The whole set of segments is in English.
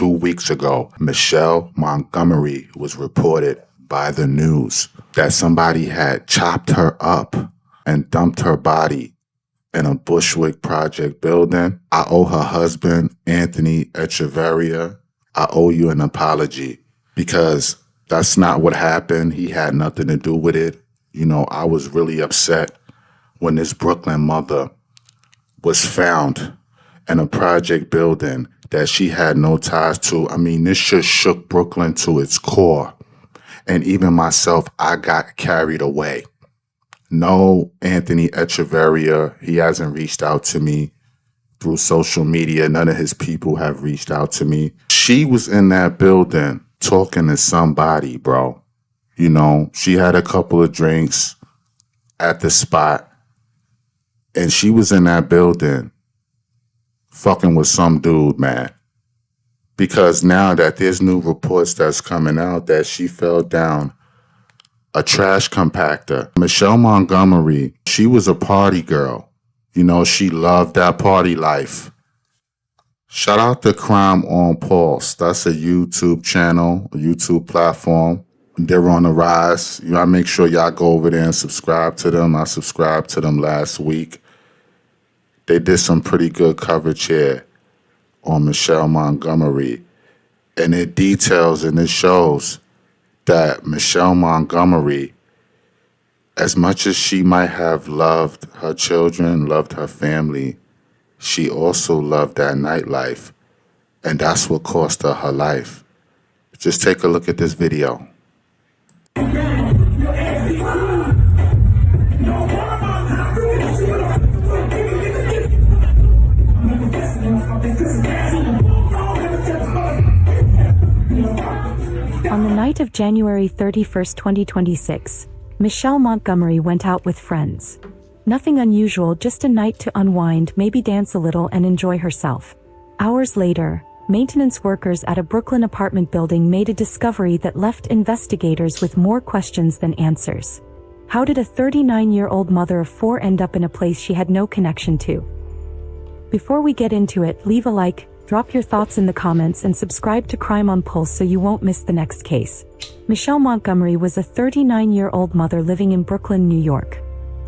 2 weeks ago, Michelle Montgomery was reported by the news that somebody had chopped her up and dumped her body in a Bushwick project building. I owe her husband, Anthony Echeverria, I owe you an apology because that's not what happened. He had nothing to do with it. You know, I was really upset when this Brooklyn mother was found in a project building that she had no ties to. I mean, this shit shook Brooklyn to its core. And even myself, I got carried away. No, Anthony Echeverria, he hasn't reached out to me through social media. None of his people have reached out to me. She was in that building talking to somebody, bro. You know, she had a couple of drinks at the spot, and she was in that building fucking with some dude, man. Because now that there's new reports that's coming out that she fell down a trash compactor. Michelle Montgomery, she was a party girl. You know, she loved that party life. Shout out to Crime on Pulse. That's a YouTube channel, a YouTube platform. They're on the rise. You know, I make sure y'all go over there and subscribe to them. I subscribed to them last week. They did some pretty good coverage here on Michelle Montgomery. And it details and it shows that Michelle Montgomery, as much as she might have loved her children, loved her family, she also loved that nightlife. And that's what cost her her life. Just take a look at this video. On the night of January 31st, 2026, Michelle Montgomery went out with friends. Nothing unusual, just a night to unwind, maybe dance a little and enjoy herself. Hours later, maintenance workers at a Brooklyn apartment building made a discovery that left investigators with more questions than answers. How did a 39-year-old mother of 4 end up in a place she had no connection to? Before we get into it, leave a like, drop your thoughts in the comments and subscribe to Crime on Pulse so you won't miss the next case. Michelle Montgomery was a 39-year-old mother living in Brooklyn, New York.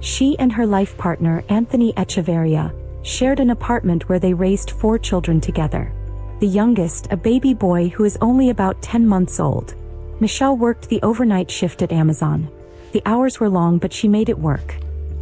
She and her life partner, Anthony Echeverria, shared an apartment where they raised 4 children together. The youngest, a baby boy who is only about 10 months old. Michelle worked the overnight shift at Amazon. The hours were long, but she made it work.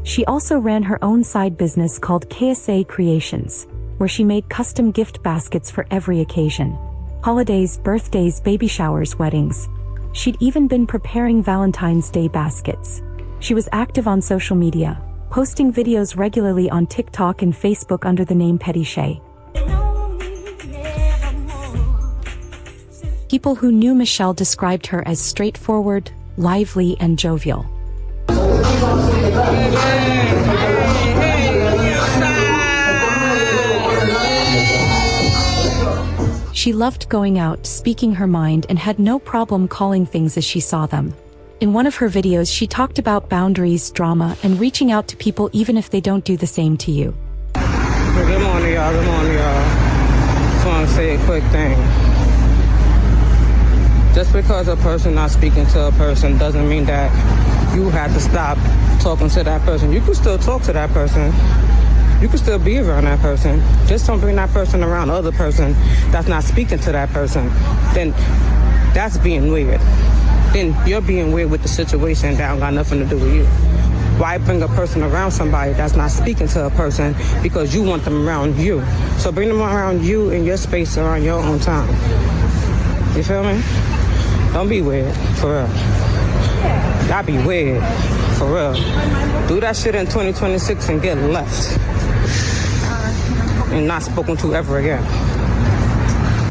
She also ran her own side business called KSA Creations, where she made custom gift baskets for every occasion. Holidays, birthdays, baby showers, weddings. She'd even been preparing Valentine's Day baskets. She was active on social media, posting videos regularly on TikTok and Facebook under the name Petty Shay. People who knew Michelle described her as straightforward, lively, and jovial. She loved going out, speaking her mind, and had no problem calling things as she saw them. In one of her videos, she talked about boundaries, drama, and reaching out to people even if they don't do the same to you. Good morning, y'all. Good morning, y'all. Just want to say a quick thing. Just because a person not speaking to a person doesn't mean that you have to stop talking to that person. You can still talk to that person. You can still be around that person. Just don't bring that person around other person that's not speaking to that person. Then that's being weird. Then you're being weird with the situation that don't got nothing to do with you. Why bring a person around somebody that's not speaking to a person because you want them around you? So bring them around you in your space around your own time. You feel me? Don't be weird, for real. Y'all be weird, for real. Do that shit in 2026 and get left. And not spoken to ever again.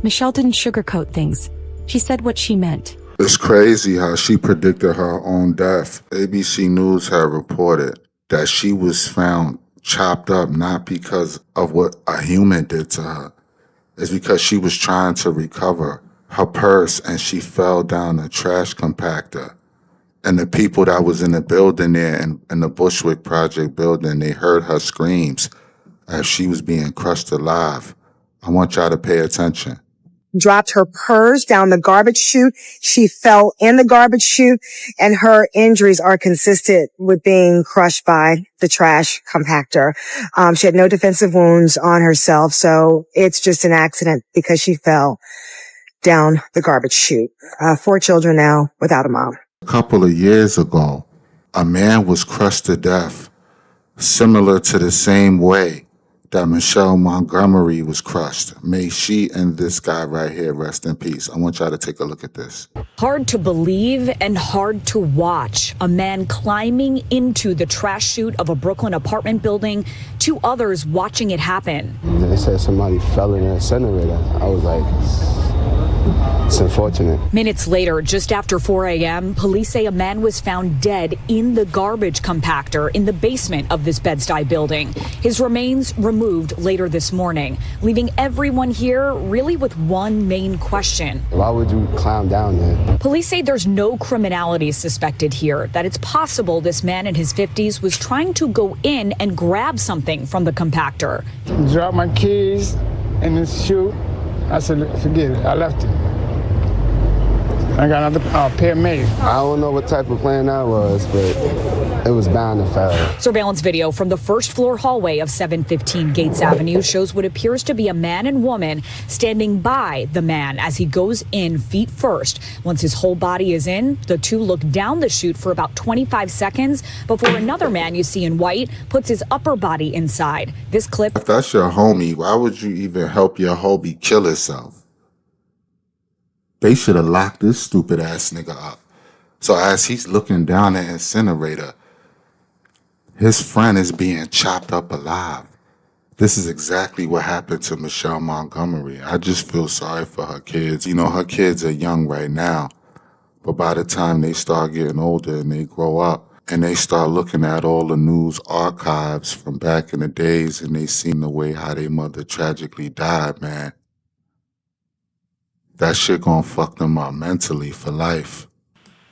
Michelle didn't sugarcoat things. She said what she meant. It's crazy how she predicted her own death. ABC News had reported that she was found chopped up not because of what a human did to her. It's because she was trying to recover her purse and she fell down a trash compactor. And the people that was in the building there, in the Bushwick Project building, they heard her screams as she was being crushed alive. I want y'all to pay attention. dropped her purse down the garbage chute. She fell in the garbage chute, and her injuries are consistent with being crushed by the trash compactor. She had no defensive wounds on herself, so it's just an accident because she fell down the garbage chute. 4 children now without a mom. A couple of years ago, a man was crushed to death, similar to the same way that Michelle Montgomery was crushed. May she and this guy right here rest in peace. I want y'all to take a look at this. Hard to believe and hard to watch. A man climbing into the trash chute of a Brooklyn apartment building, 2 others watching it happen. They said somebody fell in an incinerator. I was like, it's unfortunate. Minutes later, just after 4 a.m., police say a man was found dead in the garbage compactor in the basement of this Bed-Stuy building. His remains removed later this morning, leaving everyone here really with one main question. Why would you climb down there? Police say there's no criminality suspected here, that it's possible this man in his 50s was trying to go in and grab something from the compactor. Dropped my keys in the chute. I said, forget it, I left it. I got another pair made. I don't know what type of plan that was, but it was bound to fail. Surveillance video from the first floor hallway of 715 Gates Avenue shows what appears to be a man and woman standing by the man as he goes in feet first. Once his whole body is in, the 2 look down the chute for about 25 seconds before another man you see in white puts his upper body inside. This clip. If that's your homie, why would you even help your homie kill himself? They should have locked this stupid ass nigga up. So as he's looking down the incinerator, his friend is being chopped up alive. This is exactly what happened to Michelle Montgomery. I just feel sorry for her kids. You know, her kids are young right now, but by the time they start getting older and they grow up and they start looking at all the news archives from back in the days and they seen the way how their mother tragically died, man, that shit gonna fuck them up mentally for life.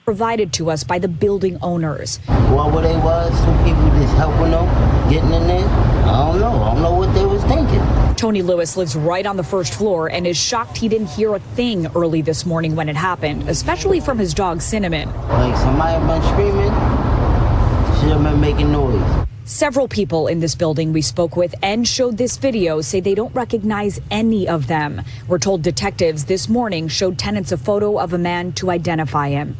Provided to us by the building owners. Whoever they was, some people just helping them, getting in there. I don't know what they was thinking. Tony Lewis lives right on the first floor and is shocked he didn't hear a thing early this morning when it happened, especially from his dog Cinnamon. Like somebody been screaming, should have been making noise. Several people in this building we spoke with and showed this video say they don't recognize any of them. We're told detectives this morning showed tenants a photo of a man to identify him.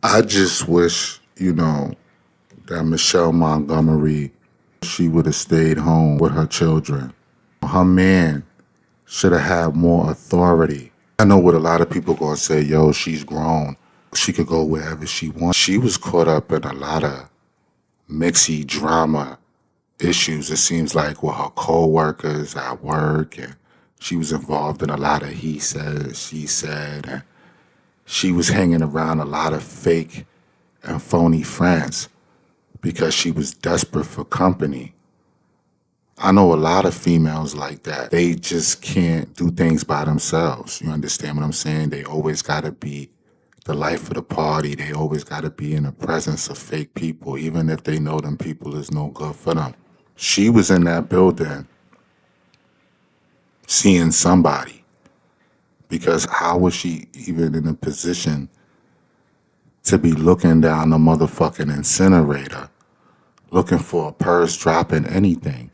I just wish, that Michelle Montgomery, she would have stayed home with her children. Her man should have had more authority. I know what a lot of people gonna say, yo, she's grown. She could go wherever she wants. She was caught up in a lot of mixy drama issues, it seems like, with her co-workers at work, and she was involved in a lot of he said, she said, and she was hanging around a lot of fake and phony friends because she was desperate for company. I know a lot of females like that. They just can't do things by themselves. You understand what I'm saying? They always gotta be the life of the party. They always got to be in the presence of fake people, even if they know them people is no good for them. She was in that building seeing somebody, because how was she even in a position to be looking down the motherfucking incinerator, looking for a purse, dropping anything?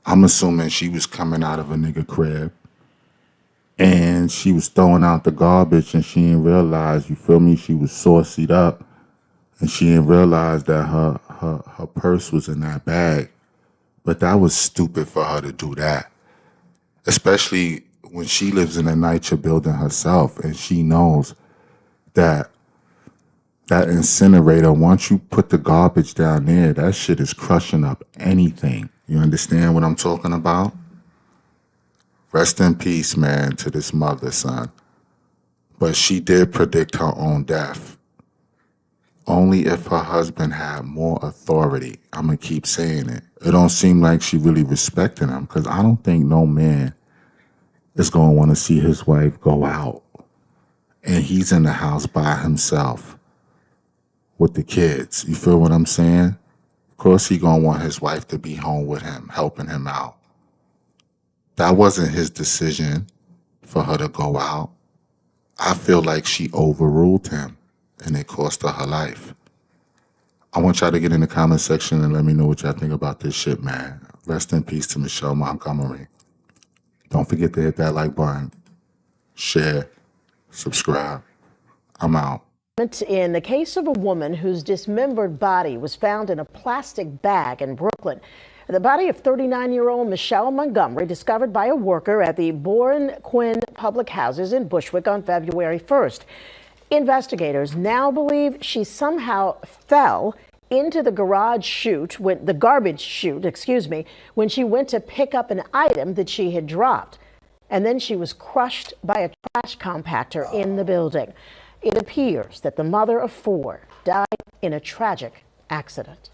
I'm assuming she was coming out of a nigga crib and she was throwing out the garbage and she didn't realize, you feel me, she was saucied up and she didn't realize that her purse was in that bag. But that was stupid for her to do that, especially when she lives in a NYCHA building herself and she knows that that incinerator, once you put the garbage down there, that shit is crushing up anything. You understand what I'm talking about? Rest in peace, man, to this mother, son. But she did predict her own death. Only if her husband had more authority. I'm going to keep saying it. It don't seem like she really respected him, because I don't think no man is going to want to see his wife go out and he's in the house by himself with the kids. You feel what I'm saying? Of course he going to want his wife to be home with him, helping him out. That wasn't his decision for her to go out. I feel like she overruled him and it cost her her life. I want y'all to get in the comment section and let me know what y'all think about this shit, man. Rest in peace to Michelle Montgomery. Don't forget to hit that like button, share, subscribe. I'm out. In the case of a woman whose dismembered body was found in a plastic bag in Brooklyn. The body of 39-year-old Michelle Montgomery, discovered by a worker at the Bourne Quinn public houses in Bushwick on February 1st. Investigators now believe she somehow fell into the garbage chute when she went to pick up an item that she had dropped. And then she was crushed by a trash compactor in the building. It appears that the mother of 4 died in a tragic accident.